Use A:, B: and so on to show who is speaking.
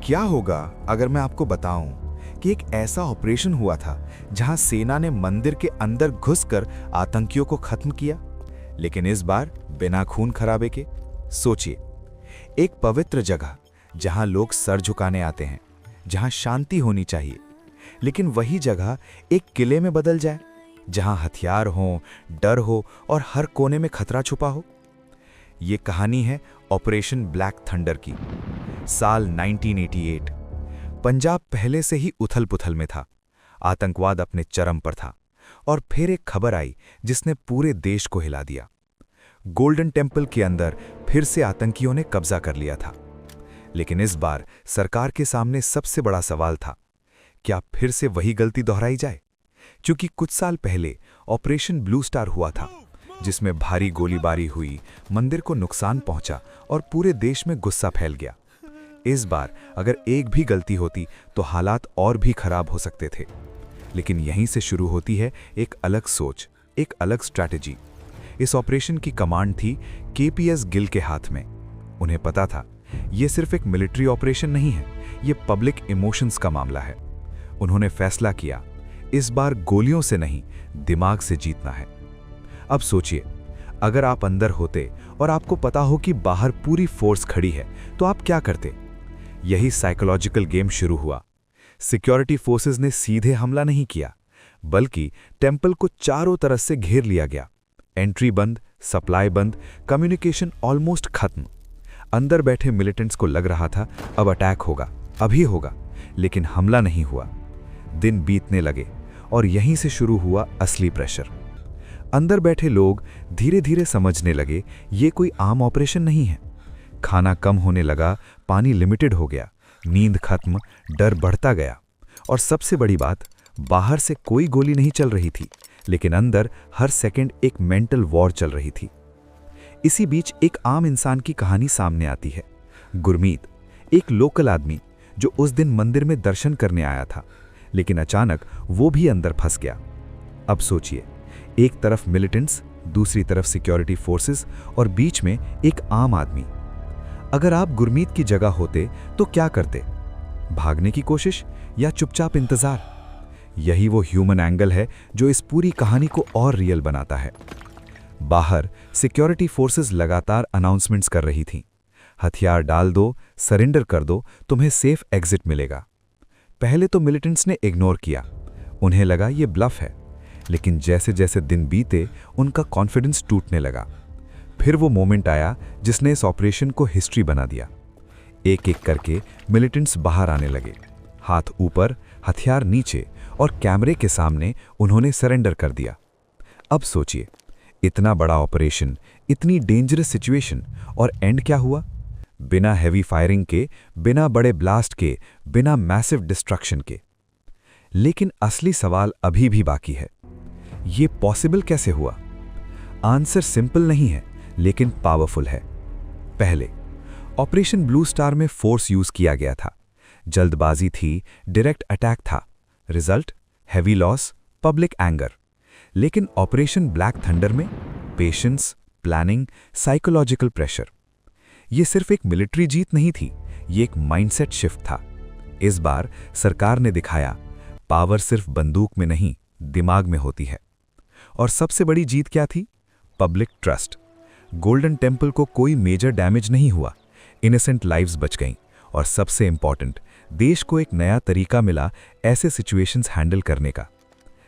A: क्या होगा अगर मैं आपको बताऊं कि एक ऐसा ऑपरेशन हुआ था जहां सेना ने मंदिर के अंदर घुसकर आतंकियों को खत्म किया, लेकिन इस बार बिना खून खराबे के। सोचिए, एक पवित्र जगह जहां लोग सर झुकाने आते हैं, जहां शांति होनी चाहिए, लेकिन वही जगह एक किले में बदल जाए, जहां हथियार हो, डर हो और हर कोने में खतरा छुपा हो। ये कहानी है ऑपरेशन ब्लैक थंडर की। साल 1988। पंजाब पहले से ही उथल-पुथल में था, आतंकवाद अपने चरम पर था, और फिर एक खबर आई जिसने पूरे देश को हिला दिया। गोल्डन टेम्पल के अंदर फिर से आतंकियों ने कब्जा कर लिया था। लेकिन इस बार सरकार के सामने सबसे बड़ा सवाल था, क्या फिर से वही गलती दोहराई जाए? क्योंकि कुछ साल पहले ऑपरेशन ब्लू स्टार हुआ था, जिसमें भारी गोलीबारी हुई, मंदिर को नुकसान पहुंचा और पूरे देश में गुस्सा फैल गया। इस बार अगर एक भी गलती होती तो हालात और भी खराब हो सकते थे। लेकिन यहीं से शुरू होती है एक अलग सोच, एक अलग स्ट्रैटेजी। इस ऑपरेशन की कमांड थी केपीएस गिल के हाथ में। उन्हें पता था, यह सिर्फ एक मिलिट्री ऑपरेशन नहीं है, यह पब्लिक इमोशंस का मामला है। उन्होंने फैसला किया, इस बार गोलियों से नहीं, दिमाग से जीतना है। अब सोचिए, अगर आप अंदर होते और आपको पता हो कि बाहर पूरी फोर्स खड़ी है, तो आप क्या करते? यही साइकोलॉजिकल गेम शुरू हुआ। सिक्योरिटी फोर्सेस ने सीधे हमला नहीं किया, बल्कि टेंपल को चारों तरफ से घेर लिया गया। एंट्री बंद, सप्लाई बंद, कम्युनिकेशन ऑलमोस्ट खत्म। अंदर बैठे मिलिटेंट्स को लग रहा था अब अटैक होगा, अभी होगा, लेकिन हमला नहीं हुआ। दिन बीतने लगे और यहीं से शुरू हुआ असली प्रेशर। अंदर बैठे लोग धीरे धीरे समझने लगे, ये कोई आम ऑपरेशन नहीं है। खाना कम होने लगा, पानी लिमिटेड हो गया, नींद खत्म, डर बढ़ता गया। और सबसे बड़ी बात, बाहर से कोई गोली नहीं चल रही थी, लेकिन अंदर हर सेकंड एक मेंटल वॉर चल रही थी। इसी बीच एक आम इंसान की कहानी सामने आती है। गुरमीत, एक लोकल आदमी जो उस दिन मंदिर में दर्शन करने आया था, लेकिन अचानक वो भी अंदर फंस गया। अब सोचिए, एक तरफ मिलिटेंट्स, दूसरी तरफ सिक्योरिटी फोर्सेस और बीच में एक आम आदमी। अगर आप गुरमीत की जगह होते तो क्या करते? भागने की कोशिश या चुपचाप इंतजार? यही वो ह्यूमन एंगल है जो इस पूरी कहानी को और रियल बनाता है। बाहर सिक्योरिटी फोर्सेस लगातार अनाउंसमेंट्स कर रही थीं, हथियार डाल दो, सरेंडर कर दो, तुम्हें सेफ एग्जिट मिलेगा। पहले तो मिलिटेंट्स ने इग्नोर किया, उन्हें लगा ये ब्लफ है। लेकिन जैसे जैसे दिन बीते, उनका कॉन्फिडेंस टूटने लगा। फिर वो मोमेंट आया जिसने इस ऑपरेशन को हिस्ट्री बना दिया। एक एक करके मिलिटेंट्स बाहर आने लगे, हाथ ऊपर, हथियार नीचे, और कैमरे के सामने उन्होंने सरेंडर कर दिया। अब सोचिए, इतना बड़ा ऑपरेशन, इतनी डेंजरस सिचुएशन, और एंड क्या हुआ? बिना हैवी फायरिंग के, बिना बड़े ब्लास्ट के, बिना मैसिव डिस्ट्रक्शन के। लेकिन असली सवाल अभी भी बाकी है, ये पॉसिबल कैसे हुआ? आंसर सिंपल नहीं है, लेकिन पावरफुल है। पहले, ऑपरेशन ब्लू स्टार में फोर्स यूज किया गया था, जल्दबाजी थी, डायरेक्ट अटैक था। Result, heavy loss, public anger. लेकिन ऑपरेशन ब्लैक थंडर में पेशेंस, प्लानिंग, साइकोलॉजिकल प्रेशर। ये सिर्फ एक मिलिट्री जीत नहीं थी, ये एक माइंडसेट शिफ्ट था। इस बार सरकार ने दिखाया, पावर सिर्फ बंदूक में नहीं, दिमाग में होती है। और सबसे बड़ी जीत क्या थी? Public trust. गोल्डन टेम्पल को कोई मेजर डैमेज नहीं हुआ, इनोसेंट लाइव्स बच गईं, और सबसे इंपॉर्टेंट, देश को एक नया तरीका मिला ऐसे सिचुएशंस हैंडल करने का।